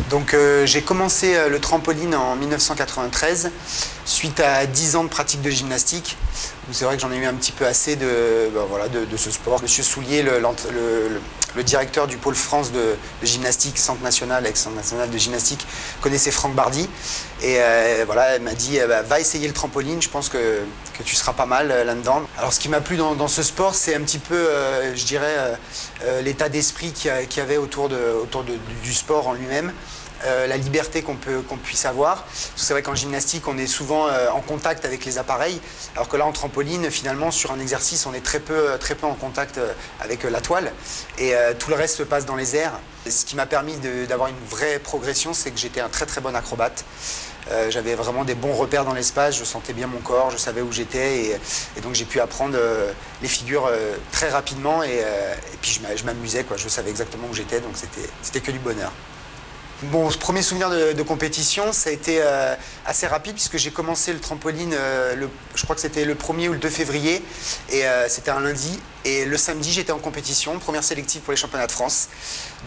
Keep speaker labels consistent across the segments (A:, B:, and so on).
A: Donc j'ai commencé le trampoline en 1993 suite à 10 ans de pratique de gymnastique. C'est vrai que j'en ai eu un petit peu assez de ce sport. Monsieur Soulier, le directeur du pôle France de gymnastique, Centre national, ex-Centre national de gymnastique, connaissait Franck Bardi. Et voilà, elle m'a dit va essayer le trampoline, je pense que tu seras pas mal là-dedans. Alors ce qui m'a plu dans ce sport, c'est un petit peu, je dirais, l'état d'esprit qu'il y avait autour du sport en lui-même. La liberté qu'on puisse avoir. C'est vrai qu'en gymnastique, on est souvent en contact avec les appareils, alors que là, en trampoline, finalement, sur un exercice, on est très peu en contact avec la toile, et tout le reste se passe dans les airs. Ce qui m'a permis d'avoir une vraie progression, c'est que j'étais un très très bon acrobate. J'avais vraiment des bons repères dans l'espace, je sentais bien mon corps, je savais où j'étais, et donc j'ai pu apprendre les figures très rapidement, et puis je m'amusais, quoi. Je savais exactement où j'étais, donc c'était que du bonheur. Bon, ce premier souvenir de compétition, ça a été assez rapide puisque j'ai commencé le trampoline, je crois que c'était le 1er ou le 2 février, et c'était un lundi. Et le samedi, j'étais en compétition, première sélective pour les championnats de France.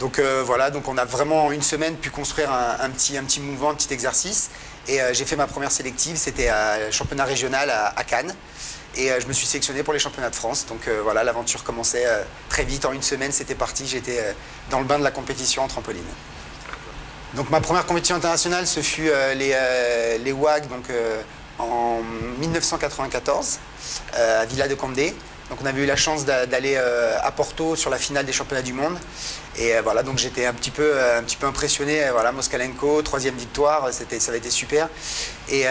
A: Donc voilà, donc on a vraiment en une semaine pu construire un petit mouvement, un petit exercice. Et j'ai fait ma première sélective, c'était un championnat régional à Cannes. Et je me suis sélectionné pour les championnats de France. Donc voilà, l'aventure commençait très vite. En une semaine, c'était parti. J'étais dans le bain de la compétition en trampoline. Donc ma première compétition internationale, ce fut les WAG donc, en 1994 à Villa de Condé. Donc on avait eu la chance d'aller à Porto sur la finale des championnats du monde. Et voilà, donc j'étais un petit peu impressionné. Voilà, Moskalenko, 3e victoire, ça avait été super. Et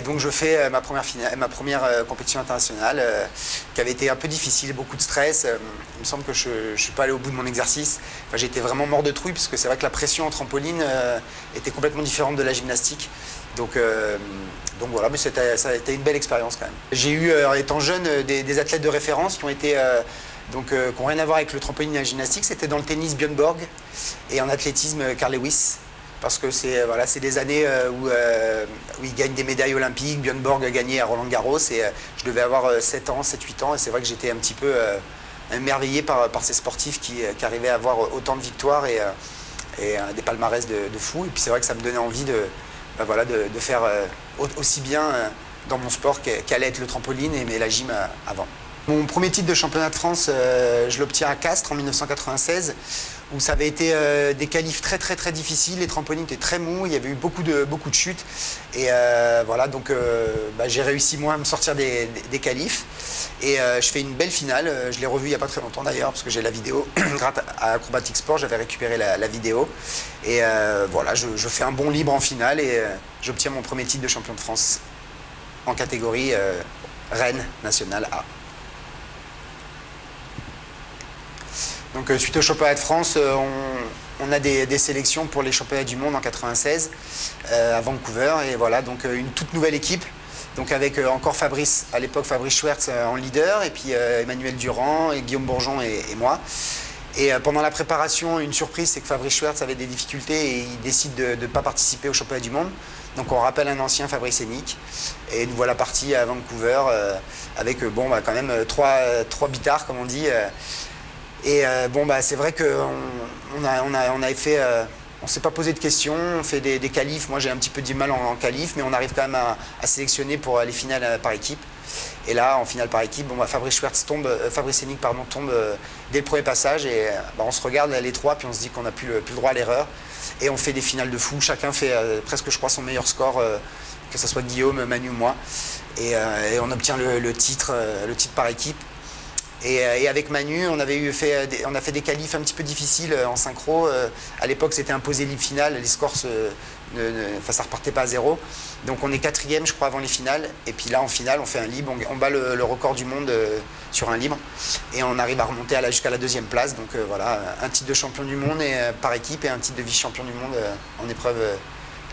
A: donc je fais ma première compétition internationale qui avait été un peu difficile, beaucoup de stress. Il me semble que je ne suis pas allé au bout de mon exercice. Enfin, j'étais vraiment mort de trouille parce que c'est vrai que la pression en trampoline était complètement différente de la gymnastique. Donc voilà, mais ça a été une belle expérience quand même. J'ai eu, étant jeune, des athlètes de référence qui ont été, qui n'ont rien à voir avec le trampoline et la gymnastique. C'était dans le tennis Björn Borg et en athlétisme Carl Lewis. Parce que c'est des années où il gagne des médailles olympiques. Björn Borg a gagné à Roland-Garros et je devais avoir 7 ans, 7-8 ans. Et c'est vrai que j'étais un petit peu émerveillé par ces sportifs qui arrivaient à avoir autant de victoires et des palmarès de fou. Et puis c'est vrai que ça me donnait envie de faire aussi bien dans mon sport qu'allait être le trampoline et la gym avant. Mon premier titre de championnat de France, je l'obtiens à Castres en 1996, où ça avait été des qualifs très très très difficiles. Les trampolines étaient très mous, il y avait eu beaucoup de chutes. Et voilà, donc j'ai réussi moi à me sortir des qualifs. Et je fais une belle finale, je l'ai revue il n'y a pas très longtemps d'ailleurs, parce que j'ai la vidéo. Grâce à Acrobatic Sport, j'avais récupéré la vidéo. Et voilà, je fais un bon libre en finale et j'obtiens mon premier titre de champion de France en catégorie Rennes nationale A. Donc suite au championnat de France, on a des sélections pour les championnats du monde en 96 à Vancouver. Et voilà, donc une toute nouvelle équipe. Donc avec encore Fabrice, à l'époque Fabrice Schwertz en leader, et puis Emmanuel Durand, et Guillaume Bourgeon et moi. Et pendant la préparation, une surprise, c'est que Fabrice Schwertz avait des difficultés et il décide de ne pas participer au championnat du monde. Donc on rappelle un ancien Fabrice Hennick. Et nous voilà partis à Vancouver avec quand même trois bitards, comme on dit. Et c'est vrai qu'on avait fait... on ne s'est pas posé de questions, on fait des qualifs. Moi, j'ai un petit peu du mal en qualif, mais on arrive quand même à sélectionner pour les finales par équipe. Et là, en finale par équipe, Fabrice Hennick tombe dès le premier passage. Et on se regarde les trois, puis on se dit qu'on n'a plus le droit à l'erreur. Et on fait des finales de fou. Chacun fait presque, je crois, son meilleur score, que ce soit Guillaume, Manu ou moi. Et on obtient le titre par équipe. Et avec Manu, on a fait des qualifs un petit peu difficiles en synchro. À l'époque, c'était imposé libre finale, les scores, ça repartait pas à 0. Donc on est 4e, je crois, avant les finales. Et puis là, en finale, on fait un libre, on bat le record du monde sur un libre. Et on arrive à remonter jusqu'à la 2e place. Donc voilà, un titre de champion du monde par équipe et un titre de vice-champion du monde en épreuve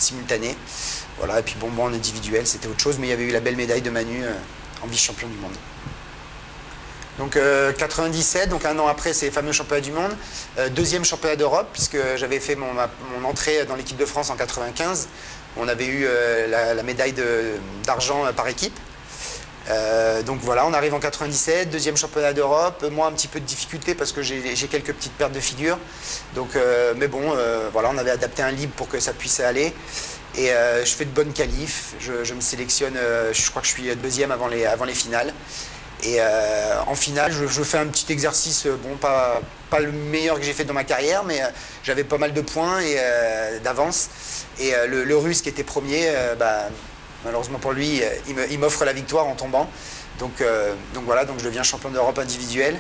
A: simultanée. Voilà, et puis en individuel, c'était autre chose. Mais il y avait eu la belle médaille de Manu en vice-champion du monde. Donc 97, donc un an après ces fameux championnats du monde, 2e championnat d'Europe, puisque j'avais fait mon entrée dans l'équipe de France en 95. On avait eu la médaille d'argent par équipe. Donc voilà, on arrive en 97, deuxième championnat d'Europe. Moi, un petit peu de difficulté parce que j'ai quelques petites pertes de figure. Donc, mais bon, voilà, on avait adapté un libre pour que ça puisse aller. Et je fais de bonnes qualifs. Je me sélectionne, je crois que je suis deuxième avant les finales. Et en finale, je fais un petit exercice, bon, pas le meilleur que j'ai fait dans ma carrière, mais j'avais pas mal de points d'avance. Et le Russe qui était premier, malheureusement pour lui, il m'offre la victoire en tombant. Donc voilà, donc je deviens champion d'Europe individuel.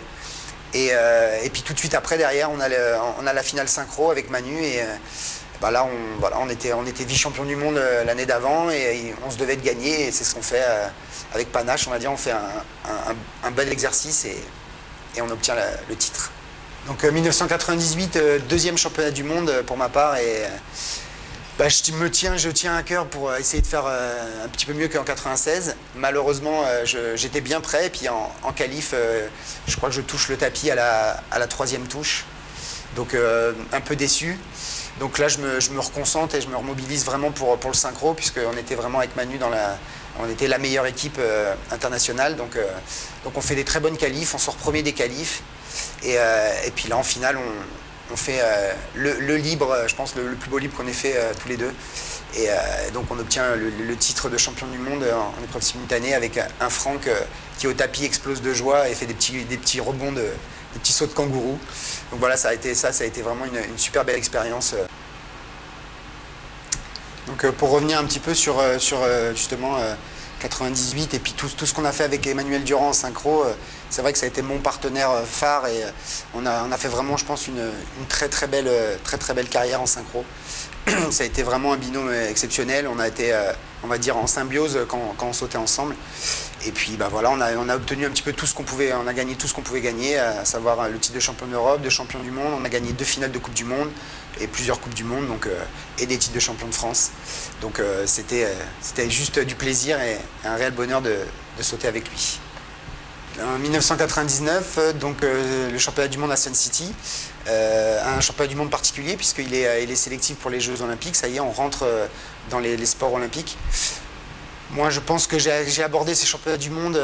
A: Et puis tout de suite après, derrière, on a la finale synchro avec Manu. Et là, on était vice-champion du monde l'année d'avant et on se devait de gagner. Et c'est ce qu'on fait avec panache, on va dire. On fait un bel exercice et on obtient le titre. Donc 1998, deuxième championnat du monde pour ma part. Et je tiens à cœur pour essayer de faire un petit peu mieux qu'en 96. Malheureusement, j'étais bien prêt. Et puis en qualif, je crois que je touche le tapis à la troisième touche. Donc un peu déçu. Donc là, je me reconcentre et je me remobilise vraiment pour le synchro, puisqu'on était vraiment avec Manu on était la meilleure équipe internationale. Donc on fait des très bonnes qualifs, on sort premier des qualifs. Et puis là, en finale, on fait le libre, je pense le plus beau libre qu'on ait fait tous les deux. Et donc on obtient le titre de champion du monde en épreuve simultanée avec un Franck qui au tapis explose de joie et fait des petits rebonds, des petits sauts de kangourou. Donc voilà, ça a été vraiment une super belle expérience. Donc pour revenir un petit peu sur justement 98 et puis tout ce qu'on a fait avec Emmanuel Durand en synchro, c'est vrai que ça a été mon partenaire phare et on a fait vraiment, je pense, une très belle carrière en synchro. Ça a été vraiment un binôme exceptionnel. On a été, on va dire, en symbiose quand on sautait ensemble. Et puis voilà, on a obtenu un petit peu tout ce qu'on pouvait, on a gagné tout ce qu'on pouvait gagner, à savoir le titre de champion d'Europe, de champion du monde. On a gagné 2 finales de Coupe du Monde et plusieurs Coupes du Monde, et des titres de champion de France. Donc c'était juste du plaisir et un réel bonheur de sauter avec lui. En 1999, le championnat du monde à Sun City, un championnat du monde particulier puisqu'il est sélectif pour les Jeux Olympiques. Ça y est, on rentre dans les sports olympiques. Moi, je pense que j'ai abordé ces championnats du monde,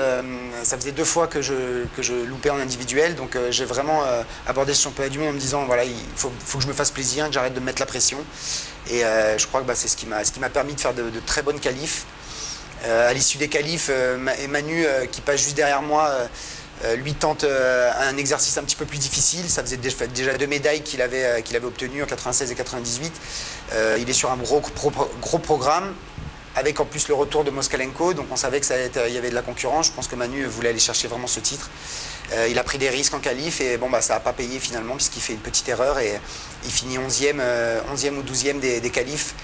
A: ça faisait 2 fois que je loupais en individuel, donc j'ai vraiment abordé ce championnat du monde en me disant, voilà, il faut que je me fasse plaisir, que j'arrête de me mettre la pression. Et je crois que c'est ce qui m'a permis de faire de très bonnes qualifs. À l'issue des qualifs, Manu, qui passe juste derrière moi, lui tente un exercice un petit peu plus difficile. Ça faisait déjà 2 médailles qu'il avait obtenues en 96 et 98. Il est sur un gros programme, avec en plus le retour de Moskalenko, donc on savait qu'il y avait de la concurrence. Je pense que Manu voulait aller chercher vraiment ce titre. Il a pris des risques en qualif et ça n'a pas payé finalement puisqu'il fait une petite erreur et il finit 11e ou 12e des qualifs.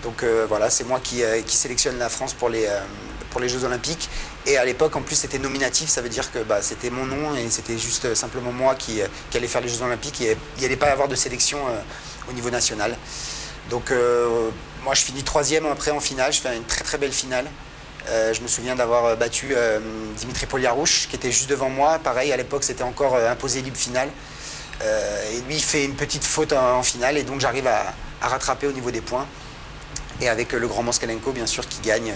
A: Donc voilà, c'est moi qui sélectionne la France pour les Jeux Olympiques. Et à l'époque, en plus, c'était nominatif, ça veut dire que c'était mon nom et c'était juste simplement moi qui allait faire les Jeux Olympiques. Il n'y allait pas avoir de sélection au niveau national. Donc moi, je finis 3e après en finale, je fais une très belle finale. Je me souviens d'avoir battu Dimitri Poliarouche, qui était juste devant moi. Pareil, à l'époque, c'était encore imposé libre finale. Et lui, il fait une petite faute en finale, et donc j'arrive à rattraper au niveau des points. Et avec le grand Moskalenko, bien sûr, qui gagne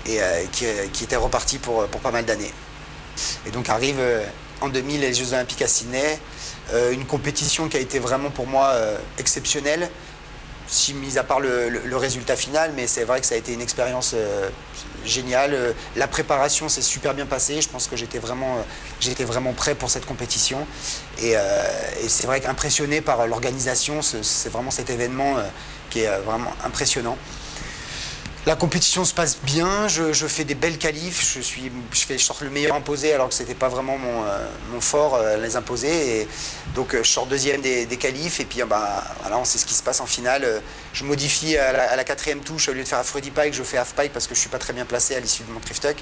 A: et qui était reparti pour pas mal d'années. Et donc arrive en 2000 les Jeux Olympiques à Sydney, une compétition qui a été vraiment pour moi exceptionnelle. Si mis à part le résultat final, mais c'est vrai que ça a été une expérience géniale. La préparation s'est super bien passée. Je pense que j'étais vraiment prêt pour cette compétition. Et c'est vrai qu'impressionné par l'organisation, c'est vraiment cet événement qui est vraiment impressionnant. La compétition se passe bien, je fais des belles qualifs, je sors le meilleur imposé alors que c'était pas vraiment mon fort, les imposés. Et donc je sors 2e des qualifs et puis voilà, on sait ce qui se passe en finale. Je modifie à la 4e touche, au lieu de faire Freudy Pike, je fais half pike parce que je suis pas très bien placé à l'issue de mon trift-tuck.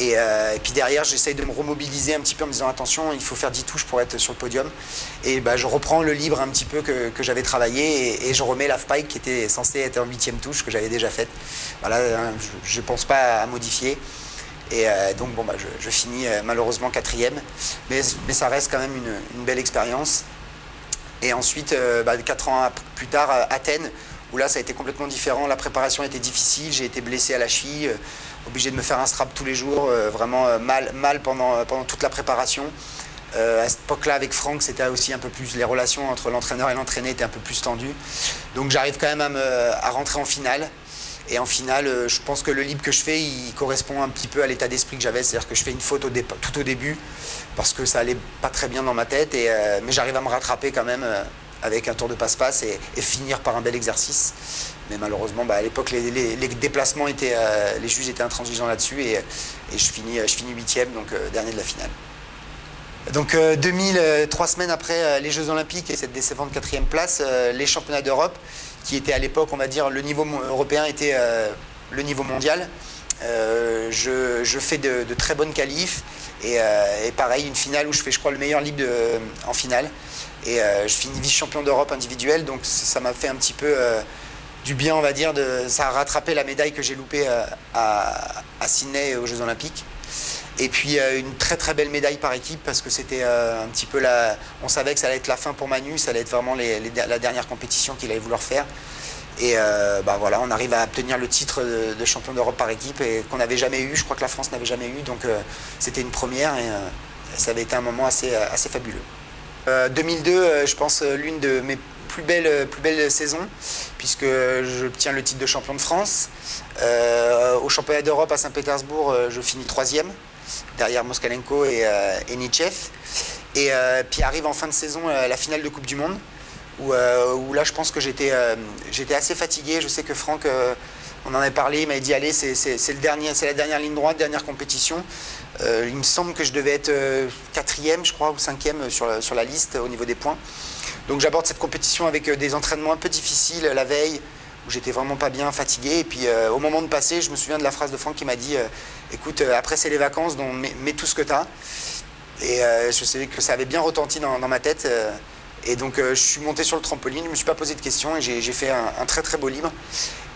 A: Et puis derrière, j'essaye de me remobiliser un petit peu en me disant attention, il faut faire 10 touches pour être sur le podium. Et je reprends le libre un petit peu que j'avais travaillé et je remets l'half-pike qui était censé être en 8e touche que j'avais déjà faite. Voilà, je ne pense pas à modifier. Et donc je finis malheureusement 4e. Mais ça reste quand même une belle expérience. Et ensuite, 4 ans plus tard, Athènes, où là ça a été complètement différent. La préparation était difficile, j'ai été blessé à la cheville, obligé de me faire un strap tous les jours, vraiment mal pendant toute la préparation. À cette époque-là, avec Franck, c'était aussi un peu plus, les relations entre l'entraîneur et l'entraîné étaient un peu plus tendues. Donc j'arrive quand même à rentrer en finale. Et en finale, je pense que le libre que je fais, il correspond un petit peu à l'état d'esprit que j'avais. C'est-à-dire que je fais une faute tout au début, parce que ça allait pas très bien dans ma tête. Mais j'arrive à me rattraper quand même avec un tour de passe-passe et finir par un bel exercice. Mais malheureusement, à l'époque, les déplacements étaient, les juges étaient intransigeants là-dessus. Et je finis 8e, donc dernier de la finale. Donc 3 semaines après les Jeux Olympiques et cette décevante 4e place, les championnats d'Europe, qui étaient à l'époque, on va dire, le niveau européen était le niveau mondial. Je fais de très bonnes qualifs et pareil, une finale où je fais, je crois, le meilleur libre en finale. Et je finis vice-champion d'Europe individuel, donc ça m'a fait un petit peu du bien, on va dire. Ça a rattrapé la médaille que j'ai loupée à Sydney aux Jeux Olympiques. Et puis une très très belle médaille par équipe parce que c'était un petit peu on savait que ça allait être la fin pour Manu, ça allait être vraiment la dernière compétition qu'il allait vouloir faire. Et voilà, on arrive à obtenir le titre de champion d'Europe par équipe et qu'on n'avait jamais eu, je crois que la France n'avait jamais eu, donc c'était une première et ça avait été un moment assez fabuleux. 2002, je pense, l'une de mes plus belles saisons, puisque j'obtiens le titre de champion de France. Au championnat d'Europe à Saint-Pétersbourg, je finis 3e. Derrière Moskalenko et Nichev. Et puis arrive en fin de saison la finale de Coupe du Monde, où là je pense que j'étais assez fatigué. Je sais que Franck, on en avait parlé, il m'avait dit allez, c'est la dernière ligne droite, dernière compétition. Il me semble que je devais être 4e, je crois, ou 5e sur la liste au niveau des points. Donc j'aborde cette compétition avec des entraînements un peu difficiles la veille, où j'étais vraiment pas bien, fatigué. Et puis au moment de passer, je me souviens de la phrase de Franck qui m'a dit écoute, après c'est les vacances, donc mets tout ce que tu as. Et je savais que ça avait bien retenti dans ma tête. Et donc je suis monté sur le trampoline, je ne me suis pas posé de questions et j'ai fait un très très beau libre.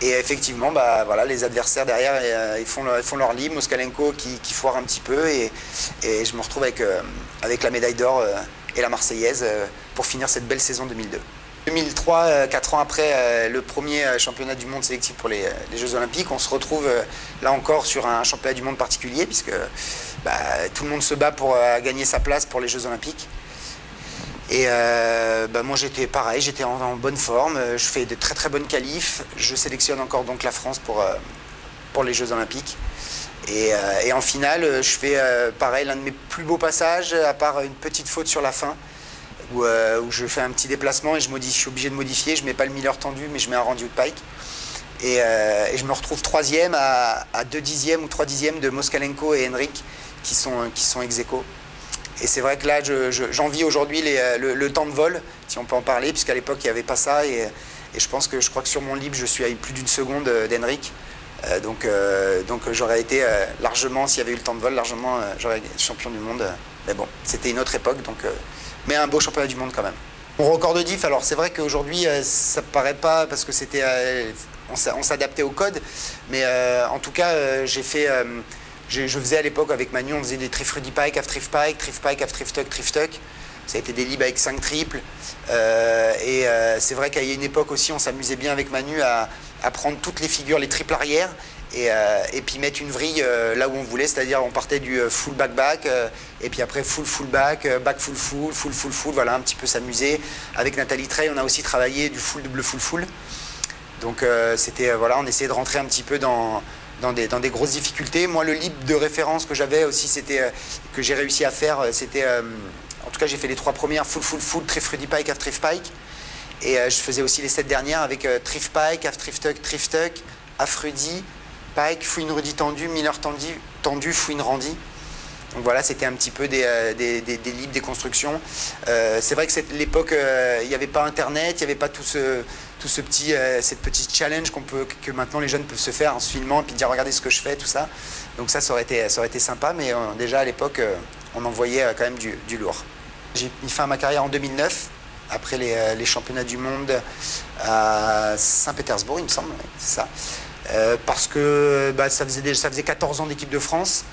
A: Et effectivement, voilà, les adversaires derrière, ils font leur libre. Moskalenko qui foire un petit peu et je me retrouve avec la médaille d'or et la Marseillaise pour finir cette belle saison 2002. 2003, 4 ans après le premier championnat du monde sélectif pour les Jeux Olympiques, on se retrouve là encore sur un championnat du monde particulier puisque tout le monde se bat pour gagner sa place pour les Jeux Olympiques. Et moi j'étais pareil, j'étais en bonne forme, je fais de très très bonnes qualifs, je sélectionne encore donc la France pour les Jeux Olympiques. Et en finale, je fais pareil, l'un de mes plus beaux passages, à part une petite faute sur la fin, où je fais un petit déplacement et je suis obligé de modifier, je ne mets pas le miller tendu mais je mets un rendu de pike. Et je me retrouve 3e à 2 dixièmes ou 3 dixièmes de Moskalenko et Henrik qui sont ex aequo. Et c'est vrai que là, j'envie aujourd'hui le temps de vol, si on peut en parler, puisqu'à l'époque, il n'y avait pas ça. Et je crois que sur mon libre, je suis à plus d'une seconde d'Henrik. Donc j'aurais été largement, s'il y avait eu le temps de vol, largement, j'aurais été champion du monde. Mais bon, c'était une autre époque, mais un beau championnat du monde quand même. Mon record de diff, alors c'est vrai qu'aujourd'hui, ça ne paraît pas, parce que on s'adaptait au code. Mais en tout cas, j'ai fait... je faisais à l'époque avec Manu, on faisait des trif Rudy Pike, half trif Pike, trif Pike, half trif tuck. Ça a été des libres avec 5 triples. C'est vrai qu'à une époque aussi, on s'amusait bien avec Manu à prendre toutes les figures, les triples arrière, et puis mettre une vrille là où on voulait, c'est-à-dire on partait du full back-back, et puis après full back, back full, voilà, un petit peu s'amuser. Avec Nathalie Trey, on a aussi travaillé du full double full. Donc voilà, on essayait de rentrer un petit peu dans des grosses difficultés. Moi, le libre de référence que j'avais aussi, que j'ai réussi à faire, c'était, en tout cas, j'ai fait les 3 premières full, trif Rudy Pike, half trif Pike. Et je faisais aussi les 7 dernières avec trif Pike, half trif tuck, half Rudy, Pike, fouine Rudy tendu, miller tendu, fouine Randy. Donc voilà, c'était un petit peu des libres, des constructions. C'est vrai que l'époque, il n'y avait pas Internet, il n'y avait pas cette petite challenge que maintenant les jeunes peuvent se faire en se filmant et puis dire regardez ce que je fais, tout ça. Donc ça aurait été sympa, mais déjà à l'époque, on envoyait quand même du lourd. J'ai mis fin à ma carrière en 2009, après les championnats du monde à Saint-Pétersbourg, il me semble, c'est ça. Parce que ça faisait 14 ans d'équipe de France.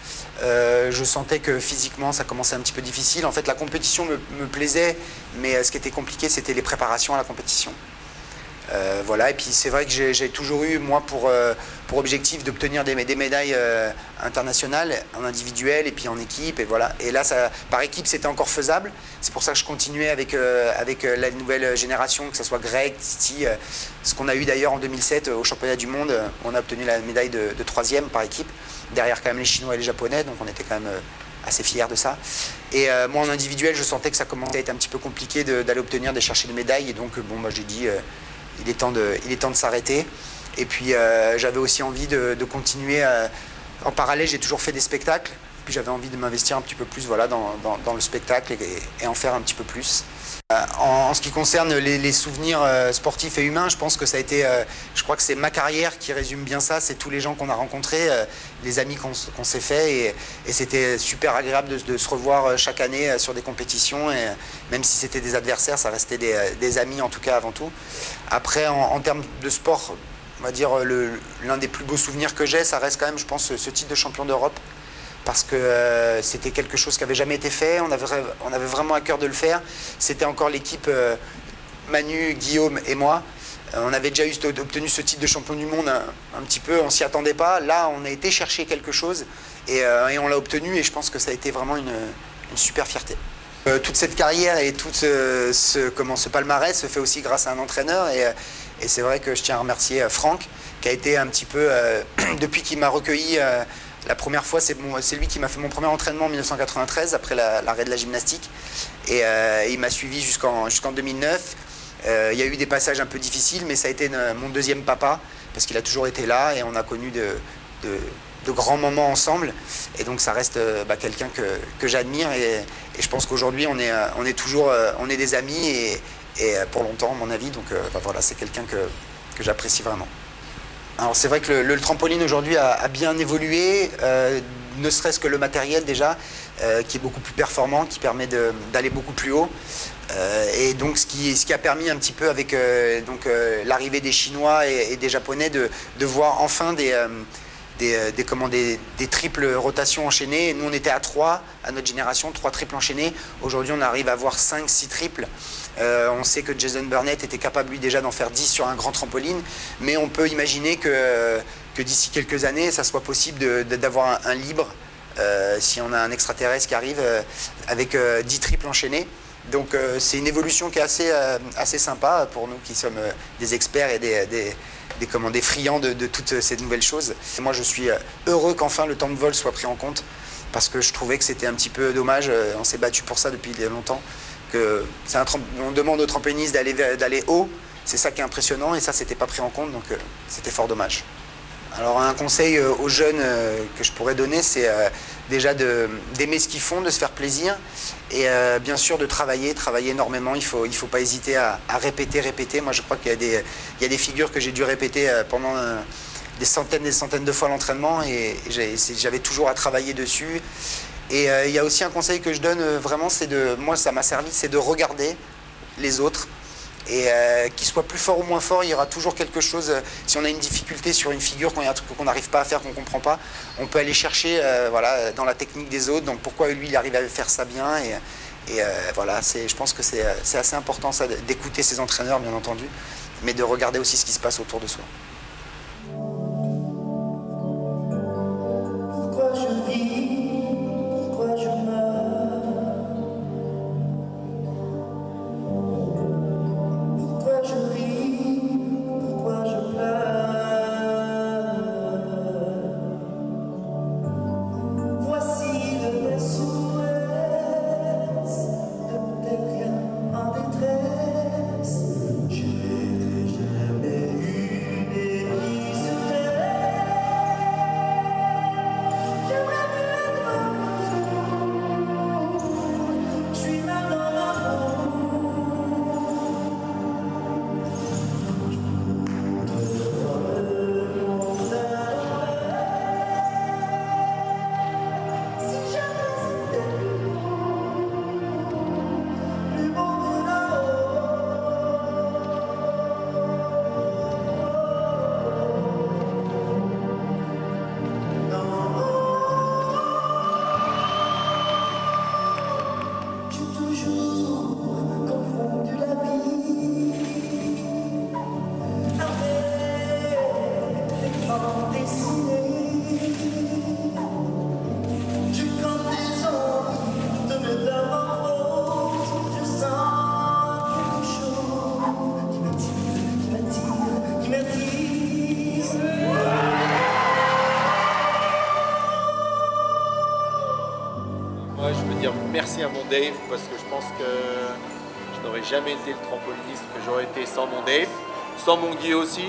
A: Je sentais que physiquement ça commençait un petit peu difficile. En fait, la compétition me plaisait, mais ce qui était compliqué, c'était les préparations à la compétition. Voilà, et puis c'est vrai que j'ai toujours eu, moi, pour objectif d'obtenir des médailles internationales en individuel et puis en équipe. Et voilà. Et là, par équipe, c'était encore faisable. C'est pour ça que je continuais avec la nouvelle génération, que ce soit Greg, Titi, ce qu'on a eu d'ailleurs en 2007 au championnat du monde. On a obtenu la médaille de 3e par équipe, derrière quand même les Chinois et les Japonais, donc on était quand même assez fiers de ça. Et moi, en individuel, je sentais que ça commençait à être un petit peu compliqué d'aller obtenir, de chercher des médailles. Et donc, bon, j'ai dit, il est temps de s'arrêter. Et puis, j'avais aussi envie de continuer. En parallèle, j'ai toujours fait des spectacles. Puis, j'avais envie de m'investir un petit peu plus, voilà, dans le spectacle et en faire un petit peu plus. En ce qui concerne les souvenirs sportifs et humains, je pense que ça a été, je crois que c'est ma carrière qui résume bien ça, c'est tous les gens qu'on a rencontrés, les amis qu'on s'est fait, et c'était super agréable de se revoir chaque année sur des compétitions, et même si c'était des adversaires, ça restait des amis en tout cas avant tout. Après, en termes de sport, on va dire l'un des plus beaux souvenirs que j'ai, ça reste quand même, je pense, ce titre de champion d'Europe. Parce que c'était quelque chose qui n'avait jamais été fait, on avait vraiment à cœur de le faire. C'était encore l'équipe Manu, Guillaume et moi. On avait déjà obtenu ce titre de champion du monde un petit peu, on ne s'y attendait pas. Là, on a été chercher quelque chose et on l'a obtenu, et je pense que ça a été vraiment une super fierté. Toute cette carrière et tout ce palmarès se fait aussi grâce à un entraîneur, et c'est vrai que je tiens à remercier Franck, qui a été un petit peu, depuis qu'il m'a recueilli, la première fois, c'est lui qui m'a fait mon premier entraînement en 1993, après l'arrêt de la gymnastique. Et il m'a suivi jusqu'en 2009. Il y a eu des passages un peu difficiles, mais ça a été mon deuxième papa, parce qu'il a toujours été là, et on a connu de grands moments ensemble. Et donc ça reste quelqu'un que j'admire, et je pense qu'aujourd'hui on est toujours des amis, et pour longtemps, à mon avis. Donc voilà, c'est quelqu'un que j'apprécie vraiment. Alors c'est vrai que le trampoline aujourd'hui a bien évolué, ne serait-ce que le matériel déjà, qui est beaucoup plus performant, qui permet d'aller beaucoup plus haut. Et donc ce qui a permis un petit peu avec l'arrivée des Chinois et des Japonais de voir enfin des triples rotations enchaînées. Nous on était à 3 à notre génération, 3 triples enchaînés. Aujourd'hui on arrive à avoir 5-6 triples. On sait que Jason Burnett était capable lui déjà d'en faire 10 sur un grand trampoline, mais on peut imaginer que d'ici quelques années ça soit possible d'avoir un libre, si on a un extraterrestre qui arrive avec 10 triples enchaînés. Donc c'est une évolution qui est assez sympa pour nous qui sommes des experts et des friands de toutes ces nouvelles choses. Et moi je suis heureux qu'enfin le temps de vol soit pris en compte, parce que je trouvais que c'était un petit peu dommage. On s'est battu pour ça depuis longtemps. On demande aux trampolinistes d'aller haut, c'est ça qui est impressionnant, et ça c'était pas pris en compte, donc c'était fort dommage. Alors un conseil aux jeunes que je pourrais donner, c'est déjà d'aimer ce qu'ils font, de se faire plaisir, et bien sûr de travailler énormément. Il faut pas hésiter à répéter. Moi je crois qu'il y a des figures que j'ai dû répéter pendant des centaines de fois l'entraînement, et j'avais toujours à travailler dessus. Et il y a aussi un conseil que je donne vraiment, moi ça m'a servi, c'est de regarder les autres. Et qu'ils soient plus forts ou moins forts, il y aura toujours quelque chose. Si on a une difficulté sur une figure, quand il y a un truc qu'on n'arrive pas à faire, qu'on ne comprend pas, on peut aller chercher voilà, dans la technique des autres. Donc pourquoi lui il arrive à faire ça bien, et voilà, je pense que c'est assez important ça, d'écouter ses entraîneurs bien entendu, mais de regarder aussi ce qui se passe autour de soi.
B: Pourquoi je vis, pourquoi je meurs, pourquoi je ris, pourquoi je pleure. Voici le SOS de quelqu'un en détresse. Je n'ai jamais eu
C: merci à mon Dave parce que je pense que je n'aurais jamais été le trampoliniste que j'aurais été sans mon Dave, sans mon Guy aussi,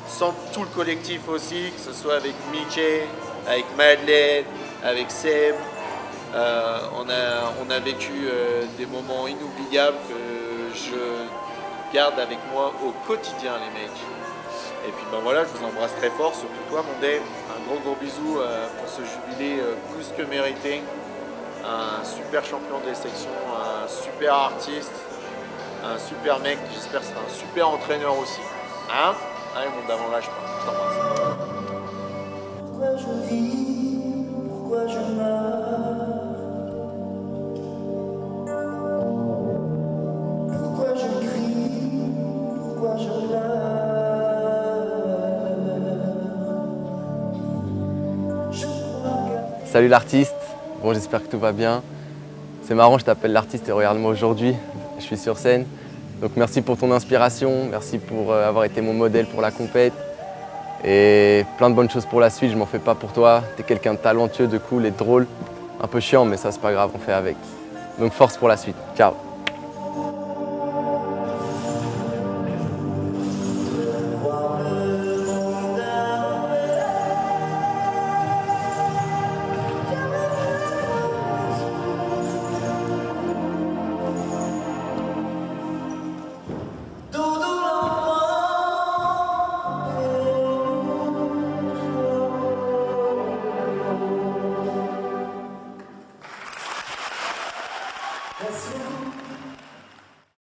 C: sans tout le collectif aussi, que ce soit avec Mickey, avec Madeleine, avec Seb. On a vécu des moments inoubliables que je garde avec moi au quotidien, les mecs. Et puis ben voilà, je vous embrasse très fort, surtout toi mon Dave. Un gros bisou pour ce jubilé plus que mérité. Un super champion des sections, un super artiste, un super mec, j'espère que c'est un super entraîneur aussi. Hein? Allez mon d'avant là, je t'embrasse.
B: Pourquoi je vis, pourquoi je meurs, pourquoi je crie, pourquoi je pleure, je crois que...
D: Salut l'artiste, bon j'espère que tout va bien. C'est marrant, je t'appelle l'artiste et regarde-moi aujourd'hui, je suis sur scène. Donc merci pour ton inspiration, merci pour avoir été mon modèle pour la compète. Et plein de bonnes choses pour la suite, je m'en fais pas pour toi. T'es quelqu'un de talentueux, de cool et de drôle. Un peu chiant mais ça c'est pas grave, on fait avec. Donc force pour la suite, ciao.